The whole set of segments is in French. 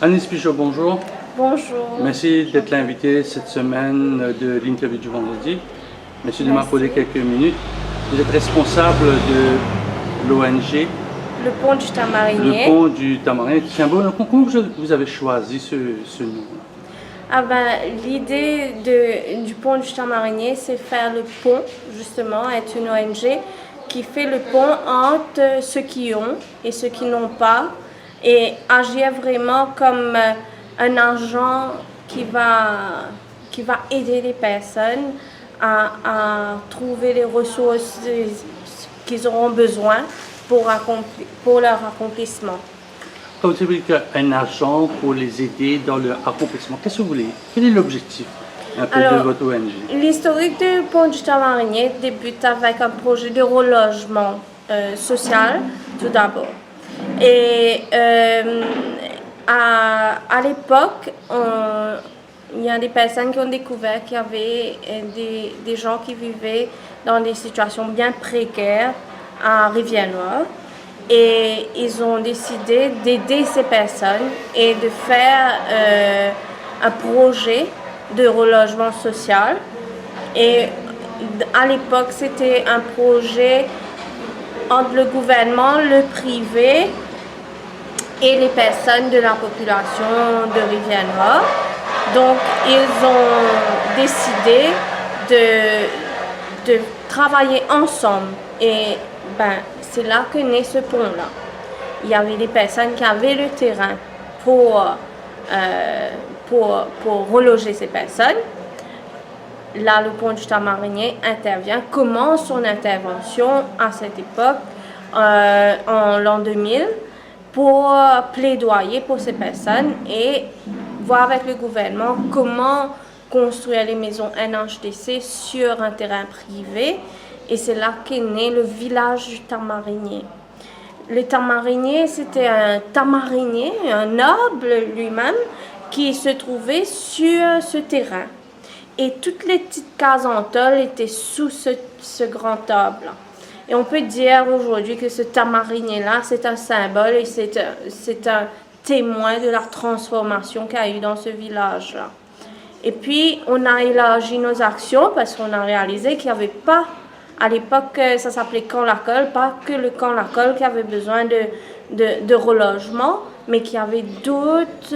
Annelise Pichot, bonjour. Bonjour. Merci d'être l'invité cette semaine de l'interview du vendredi. Merci de m'accorder quelques minutes. Vous êtes responsable de l'ONG Le Pont du Tamarinier. Le Pont du Tamarinier. C'est un bon nom. Comment vous avez choisi ce nom? L'idée du Pont du Tamarinier, c'est faire le pont, justement, être une ONG qui fait le pont entre ceux qui ont et ceux qui n'ont pas, et agir vraiment comme un agent qui va aider les personnes à trouver les ressources qu'ils auront besoin pour leur accomplissement. Quand vous dites un agent pour les aider dans leur accomplissement, qu'est-ce que vous voulez? Quel est l'objectif de votre ONG? L'historique du Pont du Tamarinier débute avec un projet de relogement social, tout d'abord. Et à l'époque, il y a des personnes qui ont découvert qu'il y avait des gens qui vivaient dans des situations bien précaires à Rivière-Noire. Et ils ont décidé d'aider ces personnes et de faire un projet de relogement social. Et à l'époque, c'était un projet entre le gouvernement, le privé et les personnes de la population de Rivière-Noire. Donc, ils ont décidé de travailler ensemble. Et c'est là que naît ce pont-là. Il y avait des personnes qui avaient le terrain pour reloger ces personnes. Là, le Pont du Tamarinier intervient, commence son intervention à cette époque, en l'an 2000, pour plaidoyer pour ces personnes et voir avec le gouvernement comment construire les maisons NHDC sur un terrain privé. Et c'est là qu'est né le village du Tamarinier. Le Tamarinier, c'était un tamarinier, un noble lui-même, qui se trouvait sur ce terrain. Et toutes les petites cases en tôle étaient sous ce grand arbre-là. Et on peut dire aujourd'hui que ce tamarinier-là, c'est un symbole et c'est un témoin de la transformation qu'il y a eu dans ce village-là. Et puis, on a élargi nos actions parce qu'on a réalisé qu'il n'y avait pas, à l'époque, ça s'appelait Camp Lacolle, pas que le Camp Lacolle qui avait besoin de relogement, mais qu'il y avait d'autres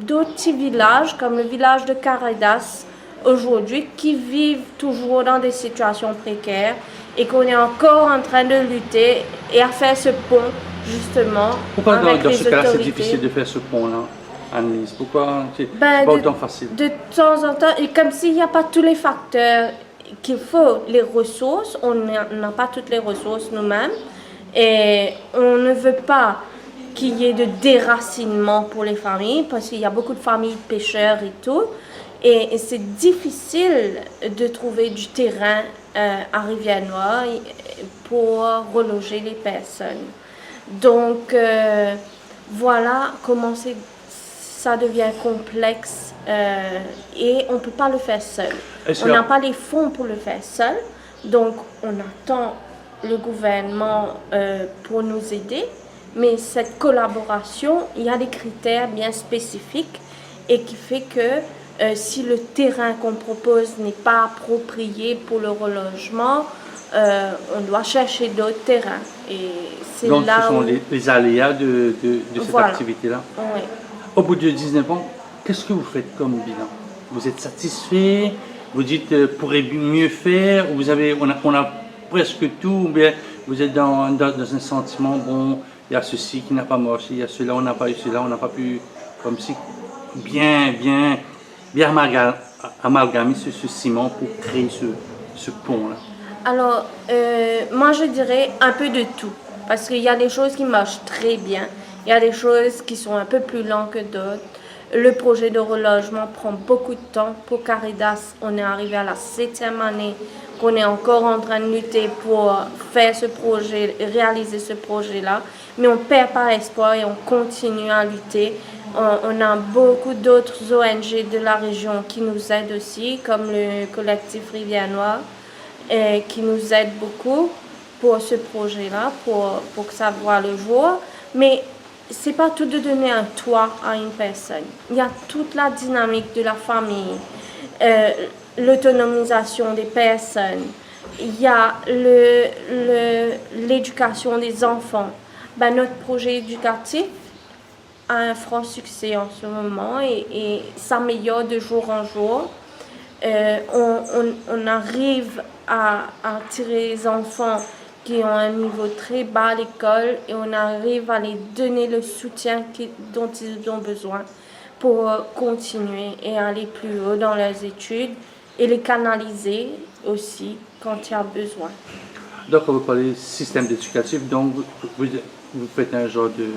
petits villages, comme le village de Caradas, aujourd'hui, qui vivent toujours dans des situations précaires et qu'on est encore en train de lutter et à faire ce pont, justement, pourquoi avec dans les ce cas-là, c'est autorités. difficile de faire ce pont-là, Annelise? Pourquoi c'est pas autant facile? De temps en temps, et comme s'il n'y a pas tous les facteurs qu'il faut, les ressources, on n'a pas toutes les ressources nous-mêmes, et on ne veut pas qu'il y ait de déracinement pour les familles, parce qu'il y a beaucoup de familles pêcheurs et tout, et c'est difficile de trouver du terrain à Rivière-Noire pour reloger les personnes. Donc, voilà comment ça devient complexe et on ne peut pas le faire seul. On n'a pas les fonds pour le faire seul, donc on attend le gouvernement pour nous aider. Mais cette collaboration, il y a des critères bien spécifiques et qui fait que si le terrain qu'on propose n'est pas approprié pour le relogement, on doit chercher d'autres terrains. Et c'est donc là ce sont les aléas de cette activité-là. Oui. Au bout de 19 ans, qu'est-ce que vous faites comme bilan? Vous êtes satisfait? Vous dites pourrait mieux faire? On a presque tout, ou bien vous êtes dans un sentiment, bon, il y a ceci qui n'a pas marché, il y a cela, on n'a pas eu cela, on n'a pas pu, comme si, bien amalgamer ce ciment pour créer ce pont-là? Alors, moi je dirais un peu de tout, parce qu'il y a des choses qui marchent très bien, il y a des choses qui sont un peu plus lentes que d'autres. Le projet de relogement prend beaucoup de temps. Pour Caradas, on est arrivé à la 7e année qu'on est encore en train de lutter pour faire ce projet, réaliser ce projet-là. Mais on ne perd pas espoir et on continue à lutter. On a beaucoup d'autres ONG de la région qui nous aident aussi, comme le collectif Rivière-Noire, qui nous aide beaucoup pour ce projet-là, pour que ça voie le jour. Mais c'est pas tout de donner un toit à une personne. Il y a toute la dynamique de la famille, l'autonomisation des personnes, il y a l'éducation des enfants. Ben, notre projet éducatif a un franc succès en ce moment et s'améliore de jour en jour. On arrive à tirer les enfants qui ont un niveau très bas à l'école et on arrive à les donner le soutien dont ils ont besoin pour continuer et aller plus haut dans leurs études et les canaliser aussi quand il y a besoin. Donc, quand vous parlez système éducatif, donc vous faites un genre de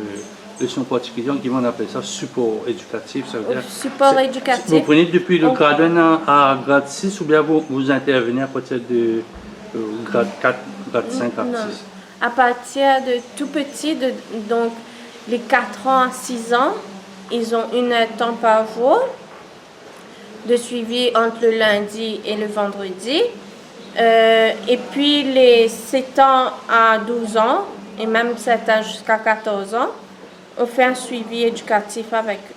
leçon particulière qui on appelle ça support éducatif. Ça veut dire, support éducatif. Vous prenez depuis le grade 1 à grade 6 ou bien vous intervenez à partir de grade 4, grade 5, grade 6? À partir de tout petit, donc les 4 ans à 6 ans, ils ont 1 heure de temps par jour de suivi entre le lundi et le vendredi. Et puis les 7 ans à 12 ans, et même 7 ans jusqu'à 14 ans, on fait un suivi éducatif avec eux.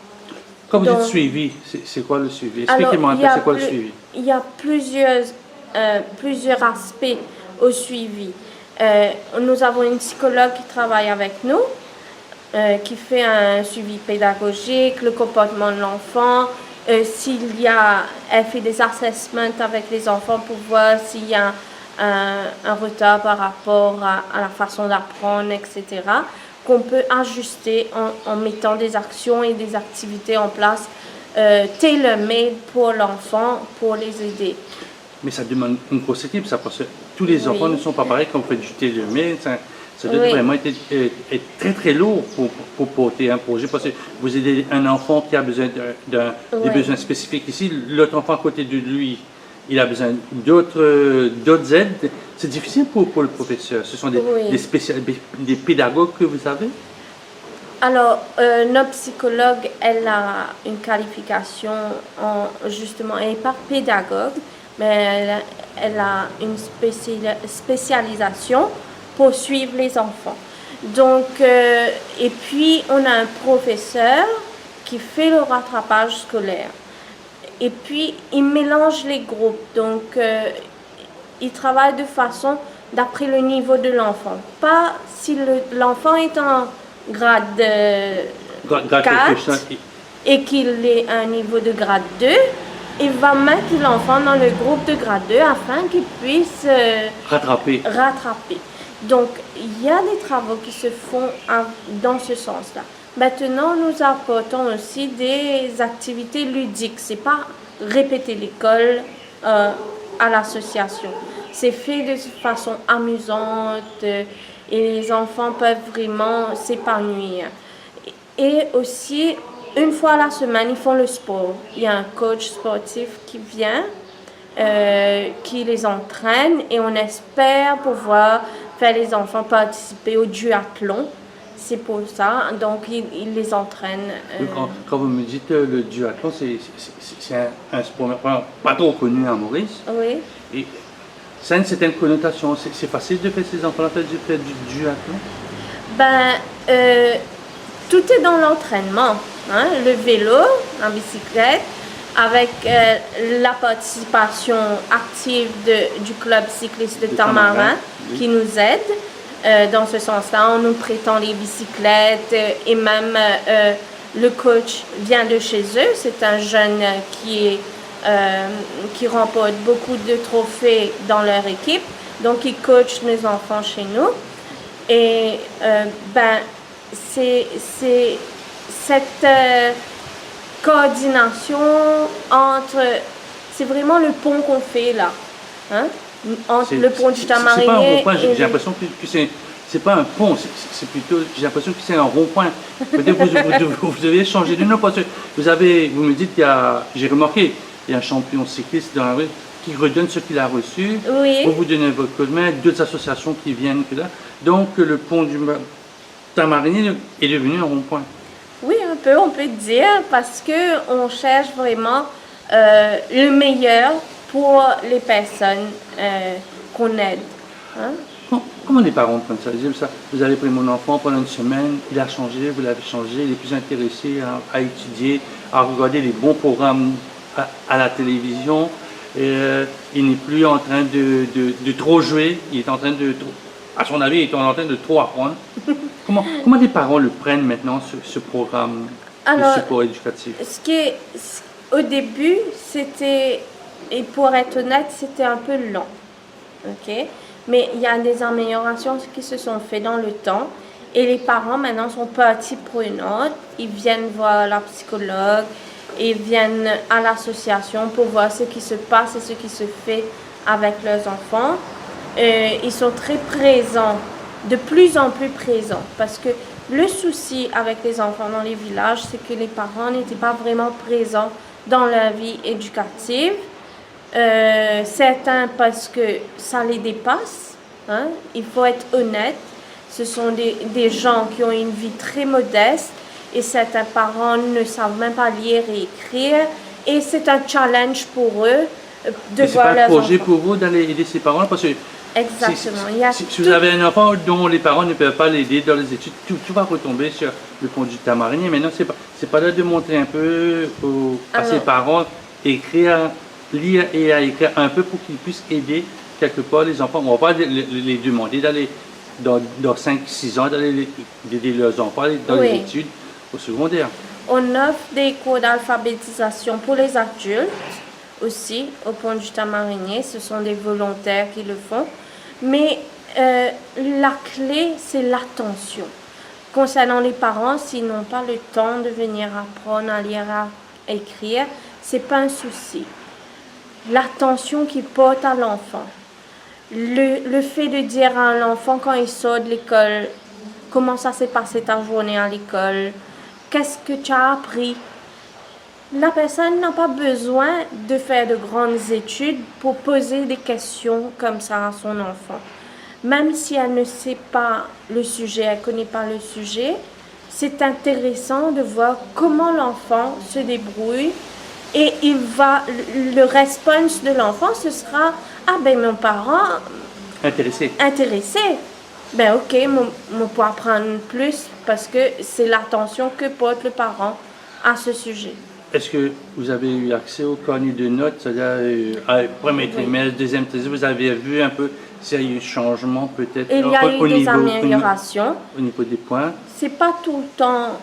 Quand vous dites suivi, c'est quoi le suivi? Expliquez-moi un peu, c'est quoi le suivi? Il y a plusieurs aspects au suivi. Nous avons une psychologue qui travaille avec nous, qui fait un suivi pédagogique, le comportement de l'enfant. Elle fait des assessments avec les enfants pour voir s'il y a un retard par rapport à la façon d'apprendre, etc., qu'on peut ajuster en mettant des actions et des activités en place tailor-made pour l'enfant, pour les aider. Mais ça demande une grosse équipe, ça, parce que tous les enfants ne sont pas pareils quand on fait du tailor-made. Ça doit vraiment être très très lourd pour porter un projet, parce que vous aidez un enfant qui a besoin des besoins spécifiques ici, l'autre enfant à côté de lui, il a besoin d'autres aides. C'est difficile pour le professeur. Ce sont des pédagogues que vous avez? Alors, notre psychologue, elle a une qualification justement, elle n'est pas pédagogue, mais elle a une spécialisation pour suivre les enfants. Donc, et puis, on a un professeur qui fait le rattrapage scolaire. Et puis, il mélange les groupes. Donc, il travaille de façon d'après le niveau de l'enfant. Pas si l'enfant est en grade 4 et qu'il est à un niveau de grade 2, il va mettre l'enfant dans le groupe de grade 2 afin qu'il puisse rattraper. Donc, il y a des travaux qui se font dans ce sens-là. Maintenant, nous apportons aussi des activités ludiques. Ce n'est pas répéter l'école à l'association. C'est fait de façon amusante et les enfants peuvent vraiment s'épanouir. Et aussi, une fois à la semaine, ils font le sport. Il y a un coach sportif qui vient, qui les entraîne et on espère pouvoir faire les enfants participer au duathlon. C'est pour ça, donc il les entraîne. Quand vous me dites le duathlon, c'est un sport pas trop connu à Maurice. Oui. Et ça a une certaine connotation. C'est facile de faire ces enfants faire du duathlon? Tout est dans l'entraînement. Hein? Le vélo, la bicyclette, avec la participation active du club cycliste de Tamarin qui nous aide. Dans ce sens-là, on nous prêtant les bicyclettes et même le coach vient de chez eux. C'est un jeune qui remporte beaucoup de trophées dans leur équipe. Donc, il coach nos enfants chez nous. Et c'est cette coordination c'est vraiment le pont qu'on fait là. Hein? Entre le pont du Tamarinier. J'ai l'impression que c'est pas un pont, c'est plutôt, j'ai l'impression que c'est un rond-point. Peut-être que vous devez changer de nom parce que vous me dites j'ai remarqué, il y a un champion cycliste dans la rue qui redonne ce qu'il a reçu. Oui. Vous donnez votre coup de main, d'autres associations qui viennent là. Donc le pont du Tamarinier est devenu un rond-point. Oui, on peut dire, parce qu'on cherche vraiment le meilleur pour les personnes qu'on aide. Hein? Comment les parents prennent ça? Ils disent ça, vous avez pris mon enfant pendant une semaine, il a changé, vous l'avez changé, il est plus intéressé à étudier, à regarder les bons programmes à la télévision. Il n'est plus en train de trop jouer, il est en train à son avis, il est en train de trop apprendre. Comment les parents le prennent maintenant, ce programme de support éducatif? Au début, c'était, et pour être honnête, c'était un peu lent. Ok? Mais il y a des améliorations qui se sont faites dans le temps. Et les parents maintenant sont partie prenante. Ils viennent voir la psychologue, ils viennent à l'association pour voir ce qui se passe et ce qui se fait avec leurs enfants. Ils sont très présents, de plus en plus présents. Parce que le souci avec les enfants dans les villages, c'est que les parents n'étaient pas vraiment présents dans leur vie éducative. Certains parce que ça les dépasse, hein? Il faut être honnête, ce sont des gens qui ont une vie très modeste et certains parents ne savent même pas lire et écrire et c'est un challenge pour eux de voir leurs enfants. C'est pas un projet pour vous d'aller aider ces parents parce que exactement. Si vous avez un enfant dont les parents ne peuvent pas l'aider dans les études, tout va retomber sur le pont du Tamarinier. Maintenant, c'est pas là de montrer un peu à ses parents lire et à écrire un peu pour qu'ils puissent aider quelque part les enfants. On ne va pas les demander d'aller dans 5-6 ans, d'aider leurs enfants dans les études au secondaire. On offre des cours d'alphabétisation pour les adultes aussi au pont du Tamarinier. Ce sont des volontaires qui le font. Mais la clé, c'est l'attention. Concernant les parents, s'ils n'ont pas le temps de venir apprendre à lire, à écrire, ce n'est pas un souci. L'attention qu'il porte à l'enfant. Le fait de dire à l'enfant quand il sort de l'école, comment ça s'est passé ta journée à l'école, qu'est-ce que tu as appris. La personne n'a pas besoin de faire de grandes études pour poser des questions comme ça à son enfant. Même si elle ne sait pas le sujet, elle ne connaît pas le sujet, c'est intéressant de voir comment l'enfant se débrouille. Et le response de l'enfant, ce sera « Ah ben mon parent... » Intéressé. Ben ok, je peux apprendre plus parce que c'est l'attention que porte le parent à ce sujet. Est-ce que vous avez eu accès au carnet de notes, c'est-à-dire premier trimestre, deuxième trimestre, vous avez vu un peu s'il y a eu changement peut-être Il y a eu des améliorations. Au niveau des points. C'est pas tout le temps...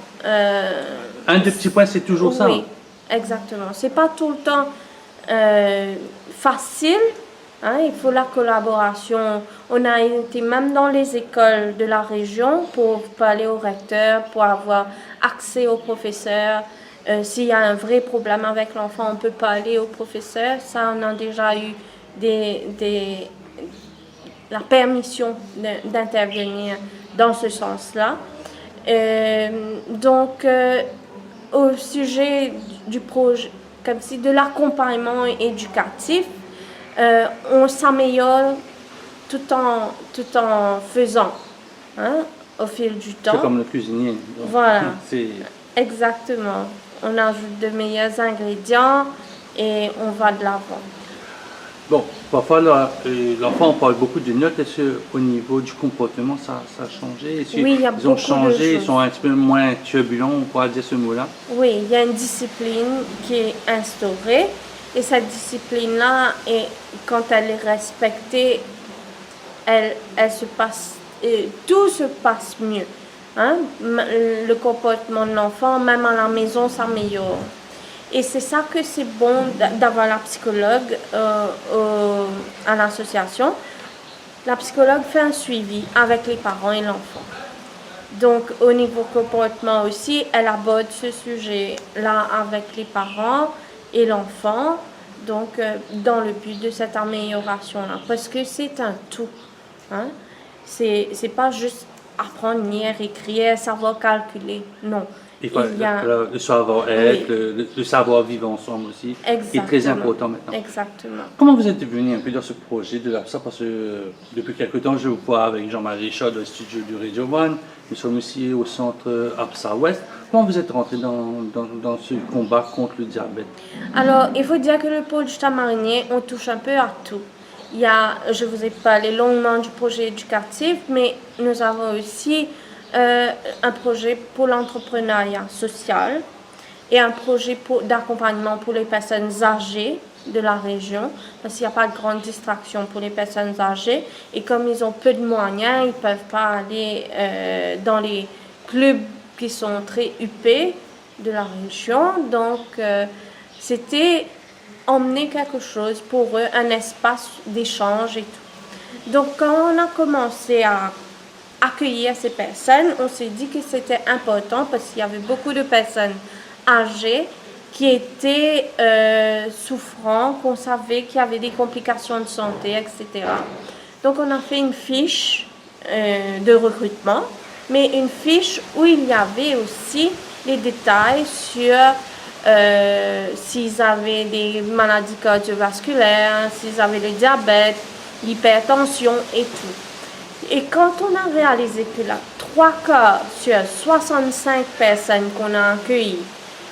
Un des petits points, c'est toujours ça. Oui, exactement. C'est pas tout le temps facile. Hein, il faut la collaboration. On a été même dans les écoles de la région pour parler au recteur, pour avoir accès aux professeurs. S'il y a un vrai problème avec l'enfant, on peut parler au professeur. Ça, on a déjà eu la permission d'intervenir dans ce sens-là. Donc, au sujet du projet, comme si de l'accompagnement éducatif, on s'améliore tout en faisant, hein, au fil du temps. C'est comme le cuisinier. Donc, voilà, exactement. On ajoute de meilleurs ingrédients et on va de l'avant. Bon, parfois l'enfant parle beaucoup de notes. Est-ce qu'au niveau du comportement, ça a changé? Oui, il y a beaucoup de choses. Ils ont changé, ils sont un petit peu moins turbulents, on pourrait dire ce mot-là? Oui, il y a une discipline qui est instaurée. Et cette discipline-là, quand elle est respectée, tout se passe mieux. Hein? Le comportement de l'enfant, même à la maison, s'améliore. Et c'est ça que c'est bon d'avoir la psychologue à l'association. La psychologue fait un suivi avec les parents et l'enfant. Donc, au niveau comportement aussi, elle aborde ce sujet-là avec les parents et l'enfant, donc dans le but de cette amélioration-là, parce que c'est un tout. Hein? C'est pas juste apprendre, lire, écrire, savoir calculer, non. Il y a le savoir-être, oui. le savoir vivre ensemble aussi. Exactement. Est très important maintenant. Exactement. Comment vous êtes devenu un peu dans ce projet de l'APSA? Parce que depuis quelque temps, je vous vois avec Jean-Marie Richard dans le studio du Radio One. Nous sommes aussi au centre APSA Ouest. Comment vous êtes rentré dans ce combat contre le diabète? Alors, il faut dire que le pôle du Tamarinier, on touche un peu à tout. Je vous ai parlé longuement du projet éducatif, mais nous avons aussi un projet pour l'entrepreneuriat social et un projet d'accompagnement pour les personnes âgées de la région, parce qu'il n'y a pas de grande distraction pour les personnes âgées. Et comme ils ont peu de moyens, ils ne peuvent pas aller dans les clubs qui sont très huppés de la région. Donc, c'était emmener quelque chose pour eux, un espace d'échange et tout. Donc, quand on a commencé à accueillir ces personnes, on s'est dit que c'était important parce qu'il y avait beaucoup de personnes âgées qui étaient souffrants, qu'on savait qu'il y avait des complications de santé, etc. Donc, on a fait une fiche de recrutement, mais une fiche où il y avait aussi les détails sur s'ils avaient des maladies cardiovasculaires, s'ils avaient le diabète, l'hypertension et tout. Et quand on a réalisé que 3 cas sur 65 personnes qu'on a accueillies,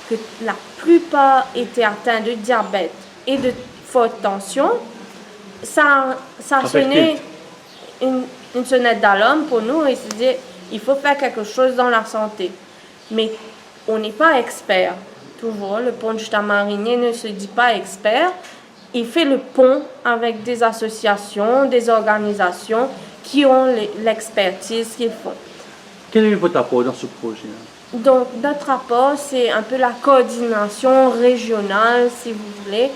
que la plupart étaient atteints de diabète et de forte tension, ça sonnait une sonnette d'alarme pour nous et se dit il faut faire quelque chose dans la santé. Mais on n'est pas expert. Toujours, le pont du Tamarinier ne se dit pas expert. Il fait le pont avec des associations, des organisations qui ont l'expertise qu'ils font. Quel est votre apport dans ce projet? Donc, notre apport, c'est un peu la coordination régionale, si vous voulez.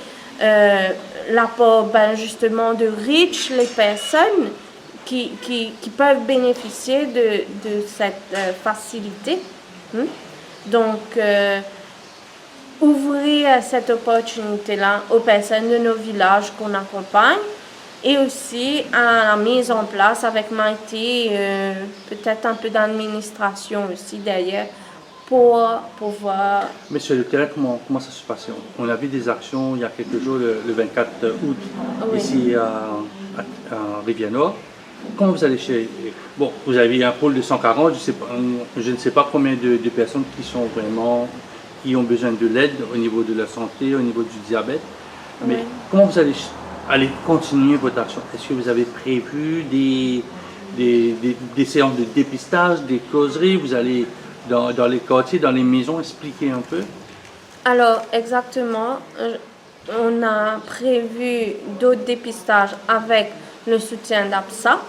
L'apport, justement, de reach les personnes qui peuvent bénéficier de cette facilité. Donc, ouvrir cette opportunité-là aux personnes de nos villages qu'on accompagne et aussi à la mise en place avec Maïté, peut-être un peu d'administration aussi derrière pour pouvoir... Mais sur le terrain, comment ça se passe? On a vu des actions il y a quelques jours, le 24 août, ici à Rivière-Nord. Comment vous allez chez... Bon, vous avez un pôle de 140, je ne sais pas combien de personnes qui ont besoin de l'aide au niveau de la santé, au niveau du diabète. Mais comment vous allez continuer votre action? Est-ce que vous avez prévu des séances de dépistage, des causeries? Vous allez dans les quartiers, dans les maisons, expliquer un peu? Alors, exactement. On a prévu d'autres dépistages avec le soutien d'APSA.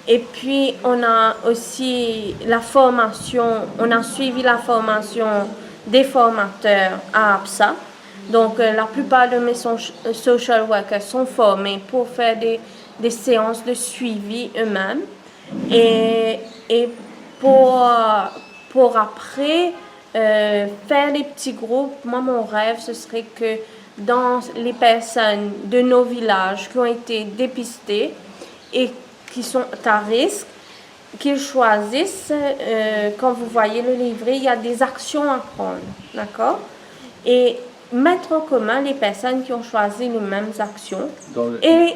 Et puis, on a aussi la formation, on a suivi la formation des formateurs à APSA. Donc, la plupart de mes social workers sont formés pour faire des séances de suivi eux-mêmes. Et pour après faire des petits groupes, moi, mon rêve, ce serait que dans les personnes de nos villages qui ont été dépistées et qui sont à risque, qu'ils choisissent, quand vous voyez le livret, il y a des actions à prendre, d'accord? Et mettre en commun les personnes qui ont choisi les mêmes actions et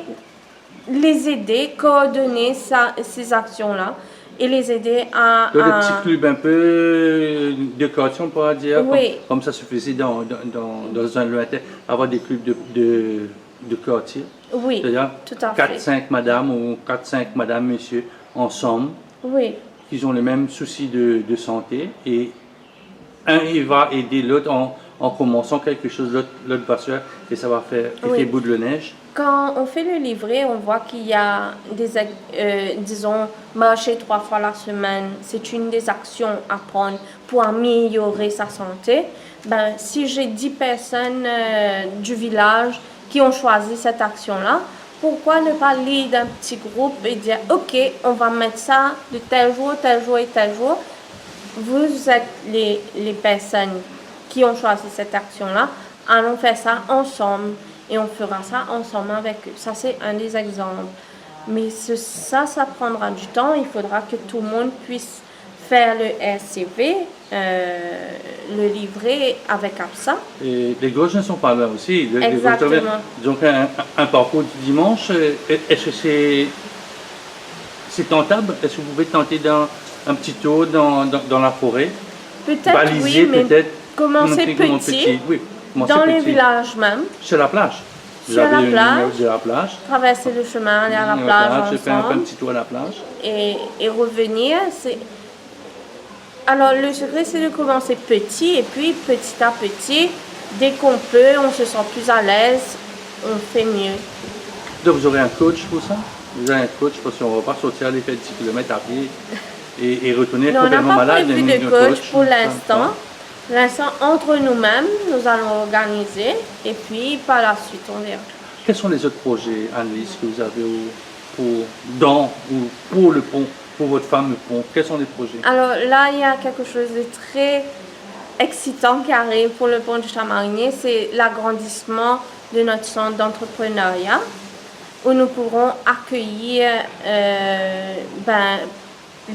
les aider, coordonner ces actions-là et les aider à... Des petits clubs un peu de quartier, on pourra dire, oui. comme ça se faisait dans un lointain, avoir des clubs de quartier. Oui, c'est-à-dire tout à fait. 4-5 madames ou 4-5 madame, monsieur, ensemble, qui ont les mêmes soucis de santé, et un il va aider l'autre en commençant quelque chose, l'autre va faire, et ça va faire effet boule de neige. Quand on fait le livret, on voit qu'il y a disons, marcher 3 fois la semaine, c'est une des actions à prendre pour améliorer sa santé. Si j'ai 10 personnes du village qui ont choisi cette action-là, pourquoi ne pas lead un petit groupe et dire « Ok, on va mettre ça de tel jour, tel jour et tel jour. » Vous êtes les personnes qui ont choisi cette action-là. Allons faire ça ensemble et on fera ça ensemble avec eux. Ça, c'est un des exemples. Mais ça prendra du temps. Il faudra que tout le monde puisse faire le RCV, le livret avec APSA. Et les gauches ne sont pas là aussi. Exactement. Donc un parcours du dimanche, est-ce que c'est tentable? Est-ce que vous pouvez tenter un petit tour dans la forêt? Peut-être, baliser, oui, mais peut-être, commencer petit, oui, dans les villages même. Sur la plage? Vous sur avez la le plage, numéro de la plage. traverser le chemin, aller à la plage J'ai fait un ensemble petit tour à la plage. et revenir. Alors, le secret, c'est de commencer petit et puis petit à petit, dès qu'on peut, on se sent plus à l'aise, on fait mieux. Donc vous aurez un coach pour ça? Vous avez un coach parce qu'on ne va pas sortir aller faire 10 km à pied et retourner Non, on n'a complètement pas malade. prévu mais de un coach pour ça, l'instant. Pour l'instant, entre nous-mêmes, nous allons organiser et puis par la suite, on verra. Quels sont les autres projets, Annelise, que vous avez pour le pont, pour votre fameux pont? Quels sont les projets? Alors là, il y a quelque chose de très excitant qui arrive pour le pont du Chamarinier, c'est l'agrandissement de notre centre d'entrepreneuriat où nous pourrons accueillir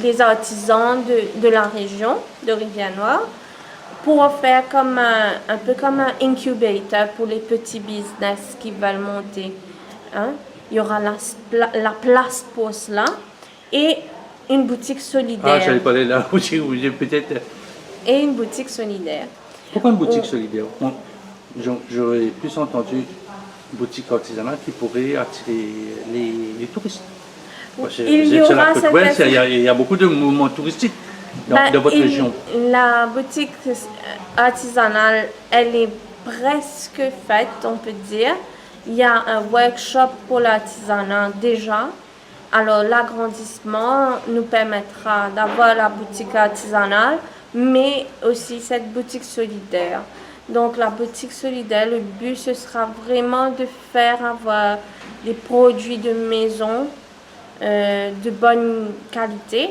les artisans de la région de Rivière-Noire pour faire un peu comme un incubator pour les petits business qui veulent monter. Hein? Il y aura la place pour cela et une boutique solidaire. Ah, j'allais parler là, peut-être. Et une boutique solidaire. Pourquoi une boutique solidaire? J'aurais plus entendu boutique artisanale qui pourrait attirer les touristes. Il y aura il y a beaucoup de mouvements touristiques dans votre région. La boutique artisanale, elle est presque faite, on peut dire. Il y a un workshop pour l'artisanat déjà. Alors l'agrandissement nous permettra d'avoir la boutique artisanale, mais aussi cette boutique solidaire. Donc la boutique solidaire, le but ce sera vraiment de faire avoir des produits de maison de bonne qualité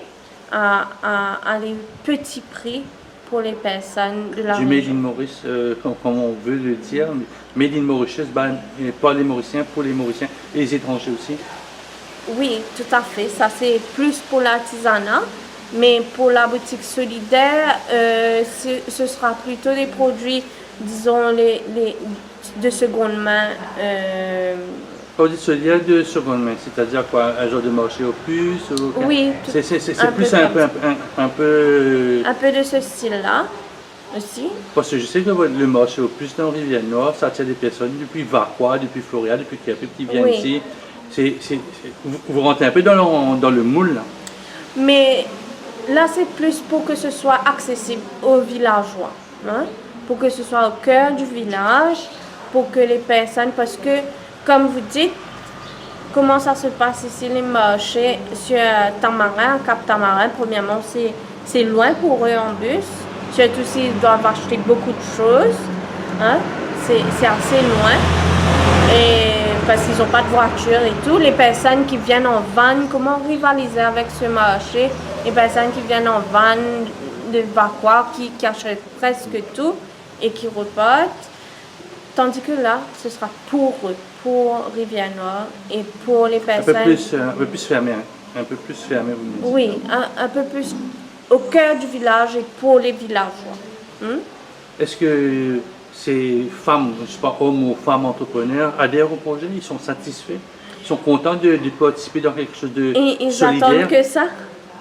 à des petits prix pour les personnes de la du région. Made in Maurice, comme on veut le dire, Made in Mauritius, pas les Mauriciens, pour les Mauriciens et les étrangers aussi. Oui, tout à fait. Ça, c'est plus pour l'artisanat. Mais pour la boutique solidaire, ce sera plutôt des produits, disons, de seconde main. Quand vous dites solidaire de seconde main, c'est-à-dire quoi? Un genre de marché aux puces? Oui, c'est plus un peu... Un peu de ce style-là aussi. Parce que je sais que le marché aux puces dans Rivière-Noire, ça attire des personnes depuis Varois, depuis Floria, depuis Québec qui viennent ici. Vous rentrez un peu dans le moule, là. Mais là, c'est plus pour que ce soit accessible aux villageois. Hein? Pour que ce soit au cœur du village, pour que les personnes... Parce que, comme vous dites, comment ça se passe ici, les marchés sur Tamarin, Cap Tamarin, premièrement, c'est loin pour eux en bus. Surtout s'ils doivent acheter beaucoup de choses. Hein? C'est assez loin. Et parce qu'ils n'ont pas de voiture et tout. Les personnes qui viennent en van, comment rivaliser avec ce marché? Les personnes qui viennent en van de Varois, qui achètent presque tout et qui repartent. Tandis que là, ce sera pour eux, pour Rivière-Noire et pour les personnes... Un peu plus fermé, un peu plus fermé. Vous me dites. Oui, un peu plus au cœur du village et pour les villageois. Est-ce que ces femmes, je ne sais pas, hommes ou femmes entrepreneurs, adhèrent au projet? Ils sont satisfaits? Ils sont contents de participer dans quelque chose de Ils solidaire? attendent que ça.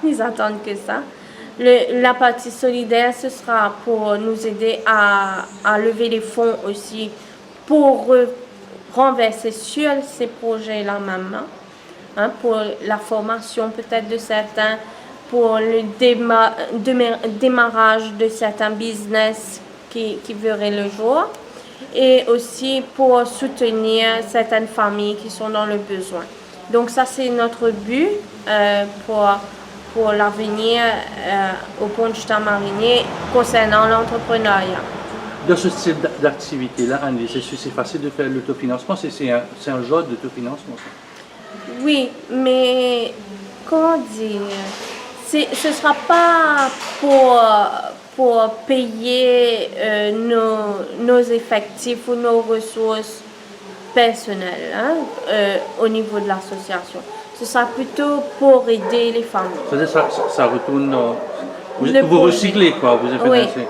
Ils attendent que ça. La partie solidaire, ce sera pour nous aider à lever les fonds aussi pour renverser sur ces projets-là maintenant, hein, pour la formation peut-être de certains, pour le démarrage de certains business qui verraient le jour et aussi pour soutenir certaines familles qui sont dans le besoin. Donc ça, c'est notre but pour l'avenir au pont du Chamarinier concernant l'entrepreneuriat. Dans ce style d'activité-là, Annelise, est-ce que c'est facile de faire l'autofinancement? C'est un genre d'autofinancement, ça? Oui, mais comment dire? Ce ne sera pas pour payer nos effectifs ou nos ressources personnelles hein, au niveau de l'association. Ce sera plutôt pour aider les familles. C'est-à-dire ça retourne dans... Vous recyclez, quoi, vous avez Oui. fait.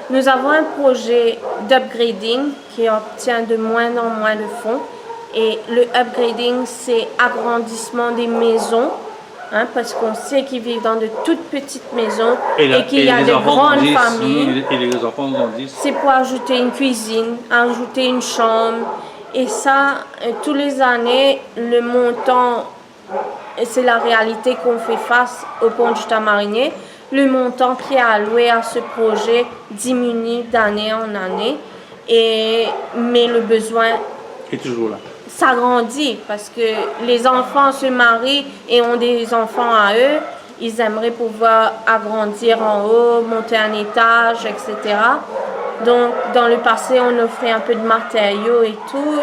Nous avons un projet d'upgrading qui obtient de moins en moins de fonds. Et le upgrading, c'est agrandissement des maisons, hein, parce qu'on sait qu'ils vivent dans de toutes petites maisons et qu'il y a de grandes familles. Et les enfants grandissent. C'est pour ajouter une cuisine, ajouter une chambre Et ça, tous les années, le montant, et c'est la réalité qu'on fait face au pont du Tamarinier, le montant qui est alloué à ce projet diminue d'année en année, mais le besoin est toujours là. s'agrandit parce que les enfants se marient et ont des enfants à eux. Ils aimeraient pouvoir agrandir en haut, monter un étage, etc. Donc, dans le passé, on offrait un peu de matériaux et tout.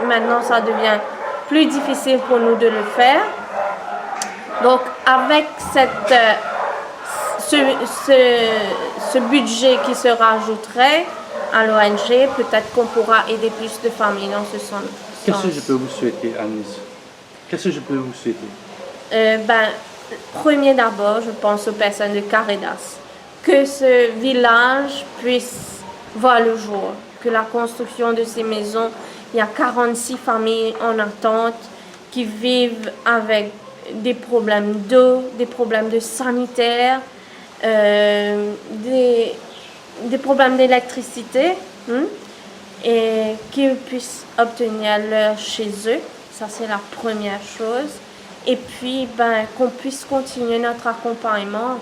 Maintenant, ça devient plus difficile pour nous de le faire. Donc, avec ce budget qui se rajouterait à l'ONG, peut-être qu'on pourra aider plus de familles dans ce sens. Qu'est-ce que je peux vous souhaiter, Agnès? Qu'est-ce que je peux vous souhaiter? Premier d'abord, je pense aux personnes de Caridas. Que ce village puisse voir le jour. Que la construction de ces maisons, il y a 46 familles en attente qui vivent avec des problèmes d'eau, des problèmes de sanitaire, des problèmes d'électricité, et qu'ils puissent obtenir leur chez eux. Ça, c'est la première chose. Et puis, qu'on puisse continuer notre accompagnement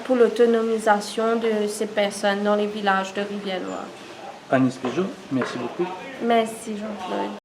pour l'autonomisation de ces personnes dans les villages de Rivière-Noire. Agnès Pigeot, merci beaucoup. Merci Jean-Claude.